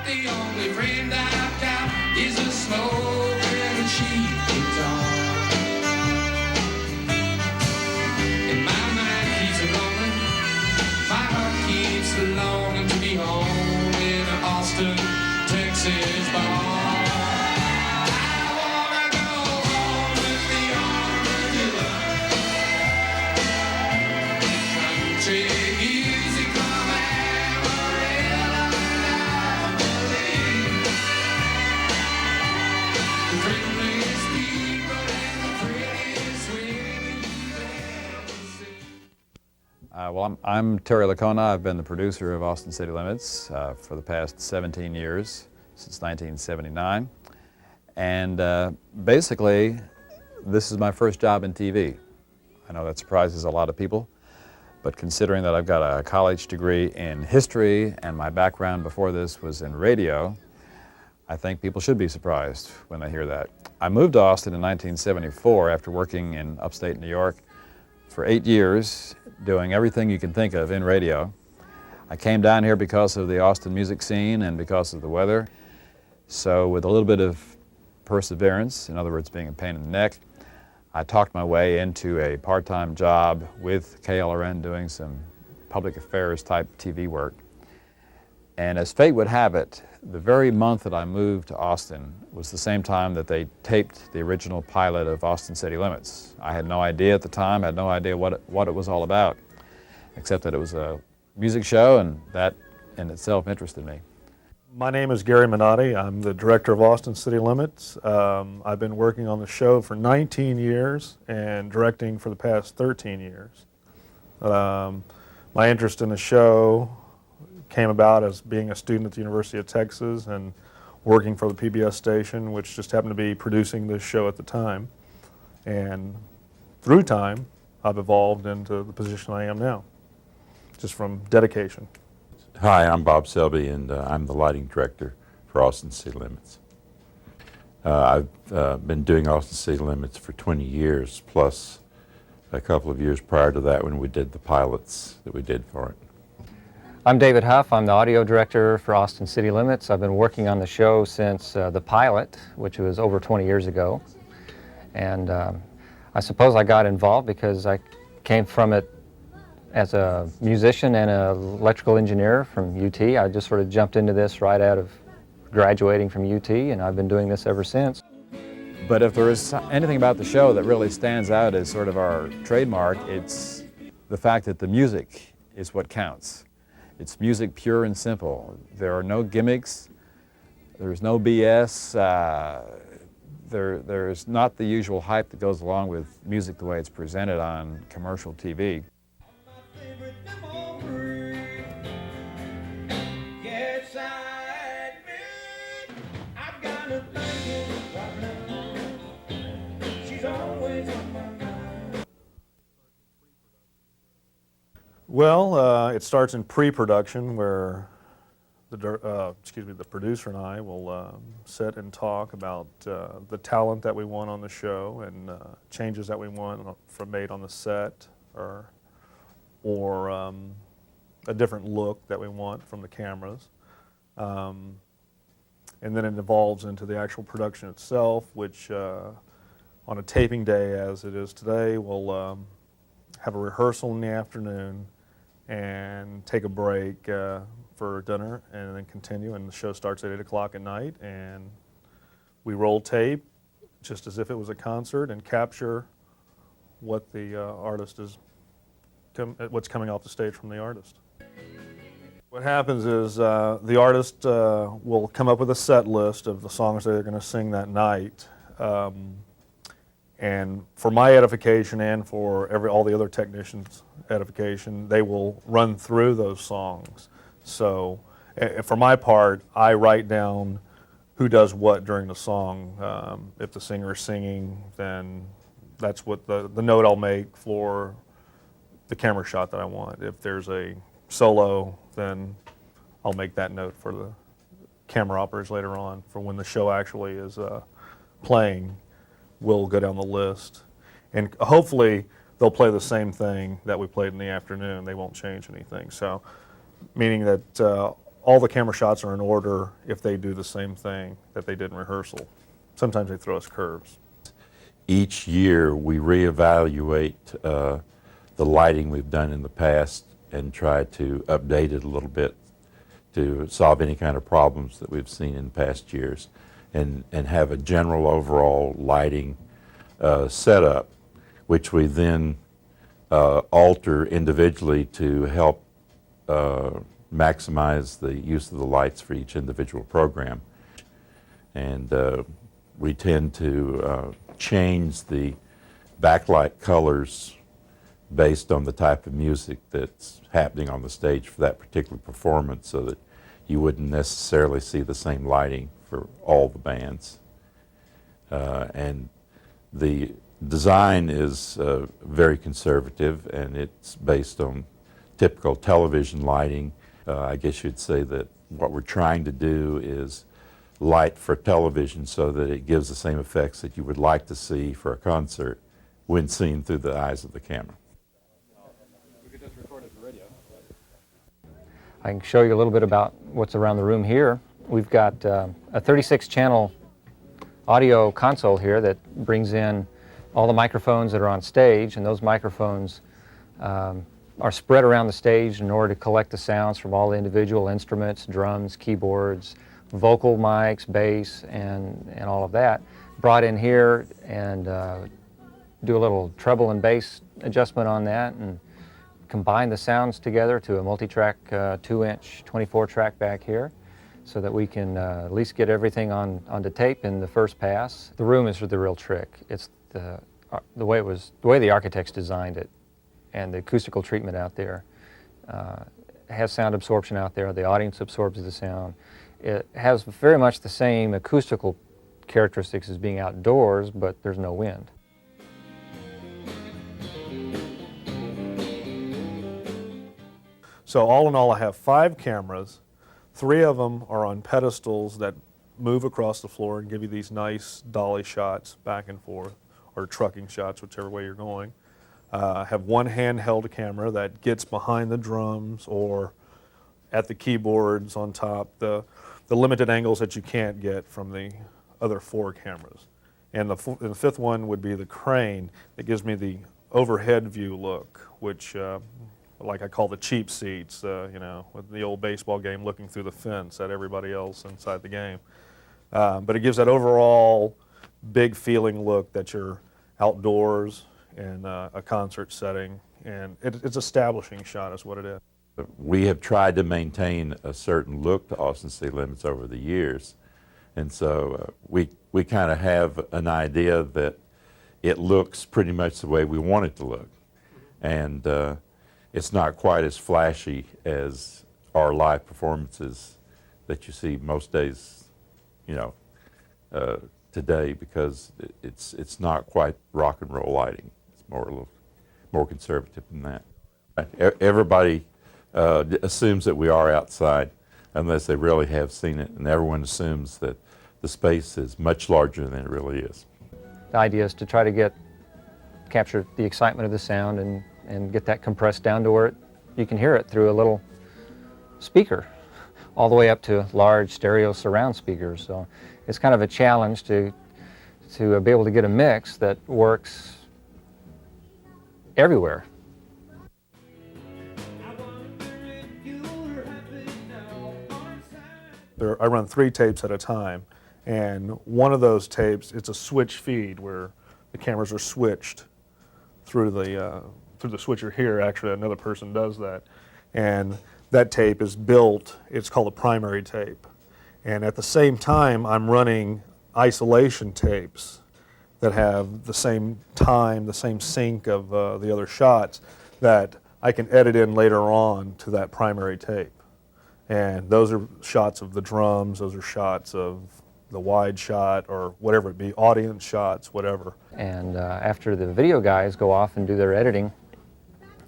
the only friend I've got is a smoking cheap guitar. And my mind keeps rolling, my heart keeps longing to be home in an Austin, Texas bar. Well, I'm Gary Lickona. I've been the producer of Austin City Limits for the past 17 years, since 1979. And basically, this is my first job in TV. I know that surprises a lot of people, but considering that I've got a college degree in history and my background before this was in radio, I think people should be surprised when they hear that. I moved to Austin in 1974 after working in upstate New York for 8 years, doing everything you can think of in radio. I came down here because of the Austin music scene and because of the weather. So with a little bit of perseverance, in other words being a pain in the neck, I talked my way into a part-time job with KLRN doing some public affairs type TV work. And as fate would have it, the very month that I moved to Austin was the same time that they taped the original pilot of Austin City Limits. I had no idea at the time, had no idea what it was all about, except that it was a music show, and that in itself interested me. My name is Gary Menotti. I'm the director of Austin City Limits. I've been working on the show for 19 years and directing for the past 13 years. My interest in the show came about as being a student at the University of Texas and working for the PBS station, which just happened to be producing this show at the time. And through time, I've evolved into the position I am now, just from dedication. Hi, I'm Bob Selby, and I'm the lighting director for Austin City Limits. I've been doing Austin City Limits for 20 years, plus a couple of years prior to that when we did the pilots that we did for it. I'm David Hough. I'm the audio director for Austin City Limits. I've been working on the show since the pilot, which was over 20 years ago. And I suppose I got involved because I came from it as a musician and an electrical engineer from UT. I just sort of jumped into this right out of graduating from UT, and I've been doing this ever since. But if there is anything about the show that really stands out as sort of our trademark, it's the fact that the music is what counts. It's music pure and simple. There are no gimmicks, there's no BS, there's not the usual hype that goes along with music the way it's presented on commercial TV. Well, it starts in pre-production where the producer and I will sit and talk about the talent that we want on the show and changes that we want made on the set, or a different look that we want from the cameras. And then it evolves into the actual production itself, which on a taping day as it is today, we'll have a rehearsal in the afternoon and take a break for dinner and then continue, and the show starts at 8 o'clock at night, and we roll tape just as if it was a concert and capture what the artist is, what's coming off the stage from the artist. What happens is the artist will come up with a set list of the songs they're going to sing that night. And for my edification and for all the other technicians' edification, they will run through those songs. So for my part, I write down who does what during the song. If the singer is singing, then that's what the note I'll make for the camera shot that I want. If there's a solo, then I'll make that note for the camera operators later on. For when the show actually is playing, we'll go down the list. And hopefully they'll play the same thing that we played in the afternoon. They won't change anything. So, meaning that all the camera shots are in order if they do the same thing that they did in rehearsal. Sometimes they throw us curves. Each year we reevaluate the lighting we've done in the past and try to update it a little bit to solve any kind of problems that we've seen in past years, and have a general overall lighting setup, which we then alter individually to help maximize the use of the lights for each individual program. And we tend to change the backlight colors based on the type of music that's happening on the stage for that particular performance, so that you wouldn't necessarily see the same lighting for all the bands. And the design is very conservative, and it's based on typical television lighting. I guess you'd say that what we're trying to do is light for television so that it gives the same effects that you would like to see for a concert when seen through the eyes of the camera. We could just record it for radio. I can show you a little bit about what's around the room here. We've got a 36-channel audio console here that brings in all the microphones that are on stage, and those microphones are spread around the stage in order to collect the sounds from all the individual instruments, drums, keyboards, vocal mics, bass, and all of that. Brought in here and do a little treble and bass adjustment on that, and combine the sounds together to a multi-track 2-inch 24-track back here, so that we can at least get everything onto tape in the first pass. The room is the real trick. It's the way the architects designed it, and the acoustical treatment out there has sound absorption out there. The audience absorbs the sound. It has very much the same acoustical characteristics as being outdoors, but there's no wind. So all in all, I have 5 cameras. 3 of them are on pedestals that move across the floor and give you these nice dolly shots back and forth, or trucking shots, whichever way you're going. I have 1 handheld camera that gets behind the drums or at the keyboards on top, the limited angles that you can't get from the other 4 cameras. And the 5th one would be the crane that gives me the overhead view look, which like I call the cheap seats, you know, with the old baseball game looking through the fence at everybody else inside the game. But it gives that overall big feeling look that you're outdoors in a concert setting, and it's establishing shot is what it is. We have tried to maintain a certain look to Austin City Limits over the years, and so we kind of have an idea that it looks pretty much the way we want it to look, and it's not quite as flashy as our live performances that you see most days, you know, today, because it's not quite rock and roll lighting. It's a little more conservative than that. Everybody assumes that we are outside unless they really have seen it, and everyone assumes that the space is much larger than it really is. The idea is to try to capture the excitement of the sound and get that compressed down to where you can hear it through a little speaker, all the way up to large stereo surround speakers. So it's kind of a challenge to be able to get a mix that works everywhere. I run 3 tapes at a time, and one of those tapes, it's a switch feed where the cameras are switched through the switcher here. Actually, another person does that, and that tape is built, it's called a primary tape. And at the same time, I'm running isolation tapes that have the same time, the same sync of the other shots that I can edit in later on to that primary tape. And those are shots of the drums, those are shots of the wide shot, or whatever it be, audience shots, whatever. And after the video guys go off and do their editing,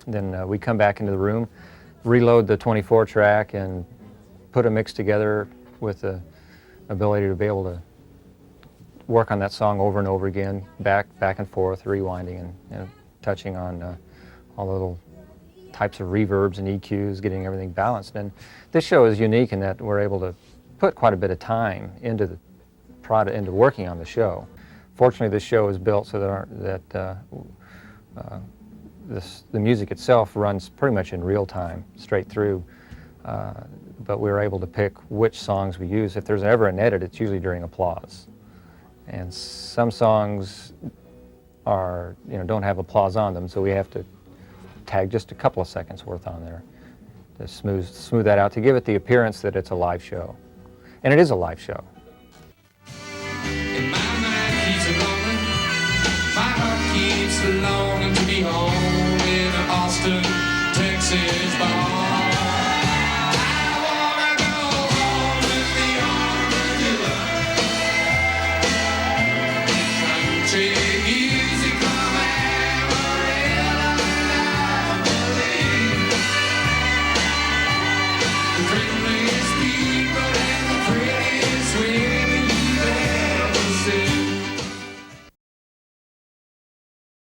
then we come back into the room, reload the 24 track, and put a mix together with the ability to be able to work on that song over and over again, back and forth, rewinding and touching on all the little types of reverbs and EQs, getting everything balanced. And this show is unique in that we're able to put quite a bit of time into the product, into working on the show. Fortunately, this show is built so that the music itself runs pretty much in real time, straight through. But we were able to pick which songs we use. If there's ever an edit, it's usually during applause. And some songs are, don't have applause on them, so we have to tag just a couple of seconds worth on there to smooth that out, to give it the appearance that it's a live show. And it is a live show.